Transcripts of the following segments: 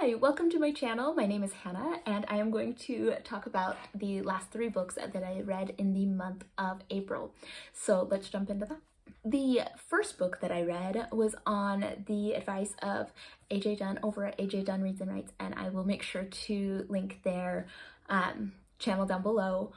Hi, welcome to my channel. My name is Hannah and I am going to talk about the last 3 books that I read in the month of April. So let's jump into that. The first book that I read was on the advice of AJ Dunn over at AJ Dunn Reads and Writes, and I will make sure to link their channel down below.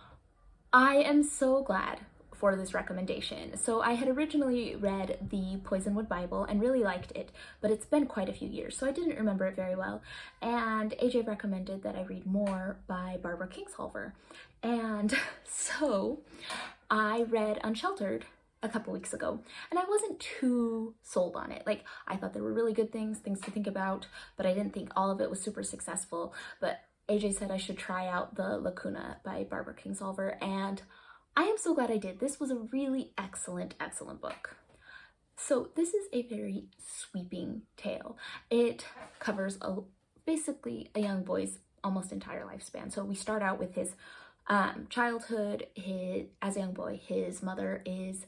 I am so glad for this recommendation. So I had originally read the Poisonwood Bible and really liked it, but it's been quite a few years, so I didn't remember it very well. And AJ recommended that I read more by Barbara Kingsolver. And so I read Unsheltered a couple weeks ago, and I wasn't too sold on it. Like, I thought there were really good things to think about, but I didn't think all of it was super successful. But AJ said I should try out the Lacuna by Barbara Kingsolver, and I am so glad I did. This was a really excellent book. So this is a very sweeping tale. It covers basically a young boy's almost entire lifespan. So we start out with his childhood. As a young boy, his mother is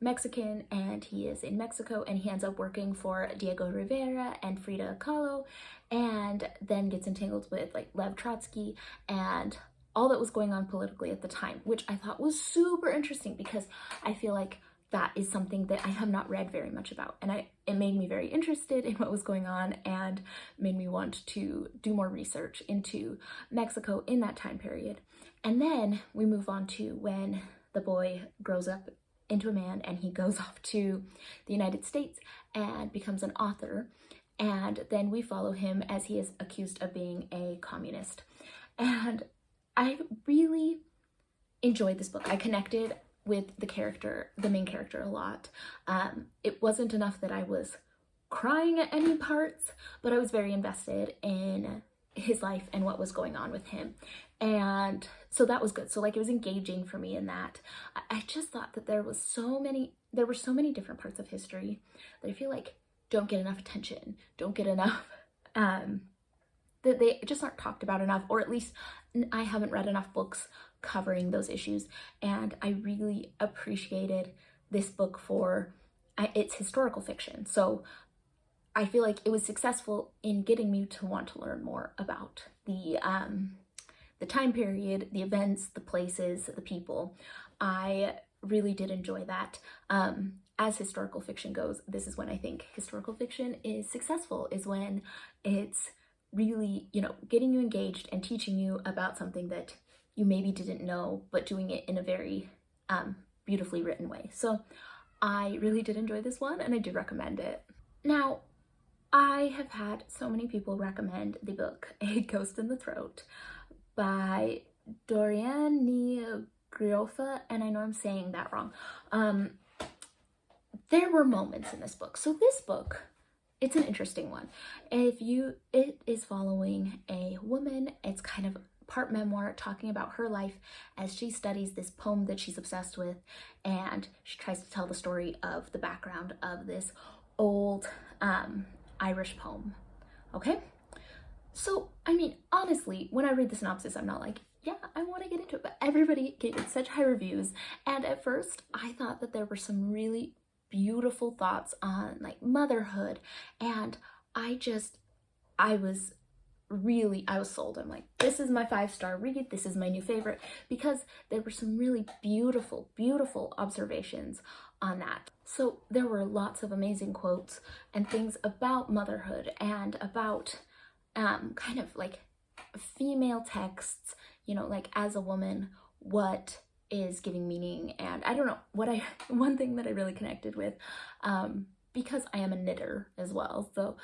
Mexican and he is in Mexico, and he ends up working for Diego Rivera and Frida Kahlo, and then gets entangled with like Lev Trotsky and all that was going on politically at the time, which I thought was super interesting because I feel like that is something that I have not read very much about, and it made me very interested in what was going on and made me want to do more research into Mexico in that time period. And then we move on to when the boy grows up into a man and he goes off to the United States and becomes an author, and then we follow him as he is accused of being a communist. And I really enjoyed this book. I connected with the main character, a lot. It wasn't enough that I was crying at any parts, but I was very invested in his life and what was going on with him. And so that was good. So like, it was engaging for me in that. I just thought that there were so many different parts of history that I feel like don't get enough attention, don't get enough, that they just aren't talked about enough, or at least I haven't read enough books covering those issues. And I really appreciated this book for its historical fiction. So I feel like it was successful in getting me to want to learn more about the time period, the events, the places, the people. I really did enjoy that. As historical fiction goes, this is when I think historical fiction is successful, is when it's really, getting you engaged and teaching you about something that you maybe didn't know, but doing it in a very beautifully written way. So I really did enjoy this one, and I do recommend it. Now, I have had so many people recommend the book A Ghost in the Throat by Dorian Griofa, and I know I'm saying that wrong. There were moments in this book. So this book, it's an interesting one. It is following a woman. It's kind of part memoir, talking about her life as she studies this poem that she's obsessed with, and she tries to tell the story of the background of this old Irish poem. Okay? So, I mean, honestly, when I read the synopsis, I'm not like, yeah, I want to get into it, but everybody gave it such high reviews, and at first, I thought that there were some really beautiful thoughts on like motherhood, and I was sold. I'm like, this is my 5-star read, this is my new favorite, because there were some really beautiful observations on that. So there were lots of amazing quotes and things about motherhood and about kind of like female texts, like as a woman, what is giving meaning. And I don't know, one thing that I really connected with, because I am a knitter as well. So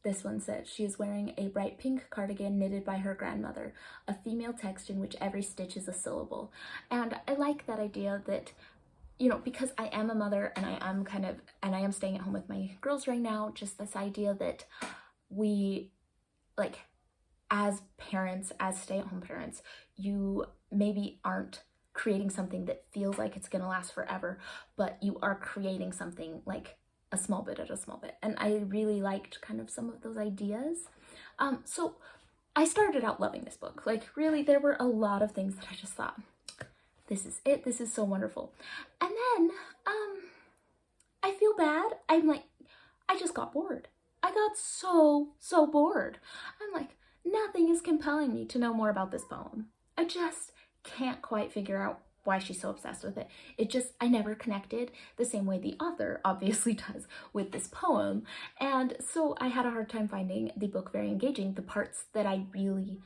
this one said, she is wearing a bright pink cardigan knitted by her grandmother, a female text in which every stitch is a syllable. And I like that idea that, because I am a mother and I am staying at home with my girls right now, just this idea that we, like, as parents, as stay-at-home parents, you maybe aren't creating something that feels like it's gonna last forever, but you are creating something like a small bit at a small bit. And I really liked kind of some of those ideas. So I started out loving this book. Like, really, there were a lot of things that I just thought, this is it, this is so wonderful. And then I feel bad. I'm like, I just got bored. I got so bored. I'm like, nothing is compelling me to know more about this poem. I just can't quite figure out why she's so obsessed with it. I never connected the same way the author obviously does with this poem. And so I had a hard time finding the book very engaging. The parts that I really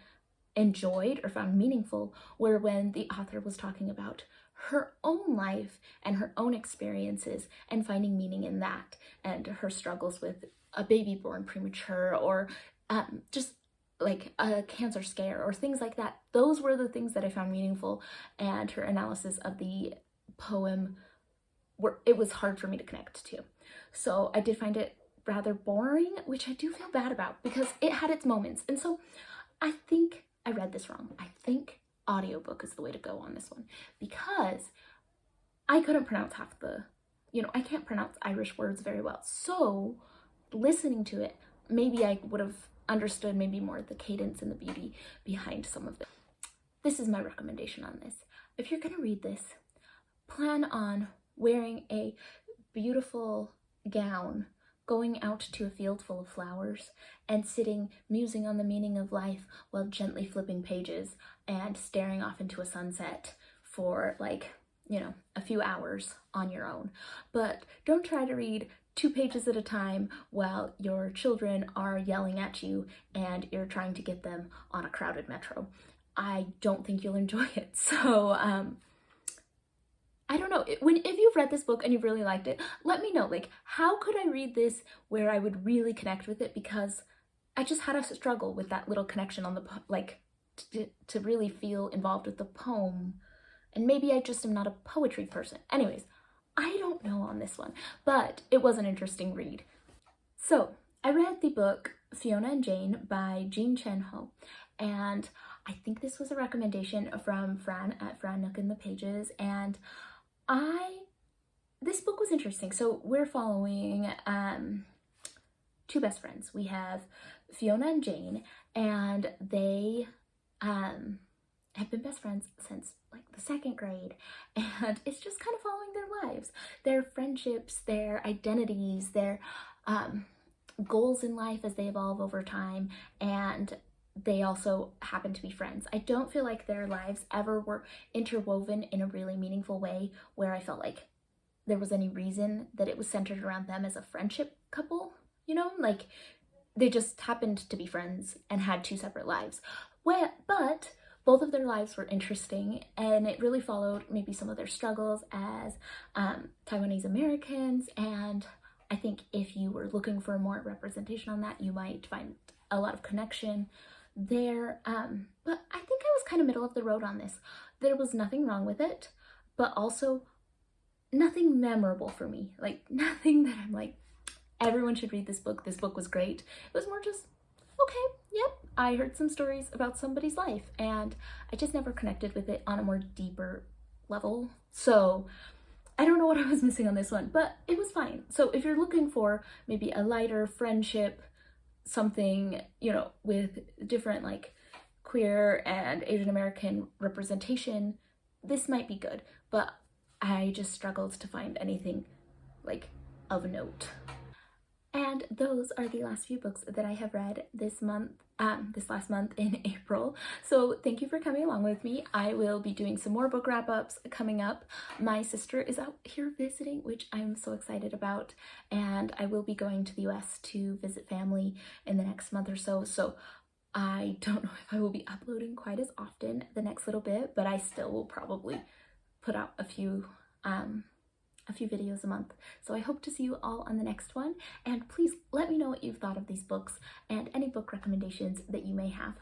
enjoyed or found meaningful were when the author was talking about her own life and her own experiences and finding meaning in that, and her struggles with a baby born premature, or just like a cancer scare or things like that. Those were the things that I found meaningful, and her analysis of the poem, it was hard for me to connect to. So I did find it rather boring, which I do feel bad about because it had its moments. And so I think I read this wrong. I think audiobook is the way to go on this one, because I couldn't pronounce half the, I can't pronounce Irish words very well. So listening to it, maybe I would have understood maybe more the cadence and the beauty behind some of it. This is my recommendation on this. If you're gonna read this, plan on wearing a beautiful gown, going out to a field full of flowers, and sitting musing on the meaning of life while gently flipping pages and staring off into a sunset for a few hours on your own. But don't try to read 2 pages at a time while your children are yelling at you and you're trying to get them on a crowded metro. I don't think you'll enjoy it. So I don't know, if you've read this book and you've really liked it, let me know, how could I read this where I would really connect with it? Because I just had a struggle with that little connection on the, to really feel involved with the poem. And maybe I just am not a poetry person. Anyways, I don't know on this one, but it was an interesting read. So I read the book Fiona and Jane by Jean Chen-Ho, and I think this was a recommendation from Fran at Fran Nook in the Pages, and this book was interesting. So we're following 2 best friends. We have Fiona and Jane, and they have been best friends since the 2nd grade, and it's just kind of following their lives, their friendships, their identities, their goals in life as they evolve over time, and they also happen to be friends. I don't feel like their lives ever were interwoven in a really meaningful way where I felt like there was any reason that it was centered around them as a friendship couple, they just happened to be friends and had 2 separate lives. But both of their lives were interesting, and it really followed maybe some of their struggles as Taiwanese Americans, and I think if you were looking for more representation on that, you might find a lot of connection there. But I think I was kind of middle of the road on this. There was nothing wrong with it, but also nothing memorable for me. Nothing that I'm everyone should read this book. This book was great. It was more just, okay, yep, I heard some stories about somebody's life, and I just never connected with it on a more deeper level. So I don't know what I was missing on this one, but it was fine. So if you're looking for maybe a lighter friendship, something, with different queer and Asian American representation, this might be good, but I just struggled to find anything of note. And those are the last few books that I have read this last month in April. So thank you for coming along with me. I will be doing some more book wrap-ups coming up. My sister is out here visiting, which I'm so excited about, and I will be going to the US to visit family in the next month or so. So I don't know if I will be uploading quite as often the next little bit, but I still will probably put out a few videos a month. So I hope to see you all on the next one, and please let me know what you've thought of these books and any book recommendations that you may have.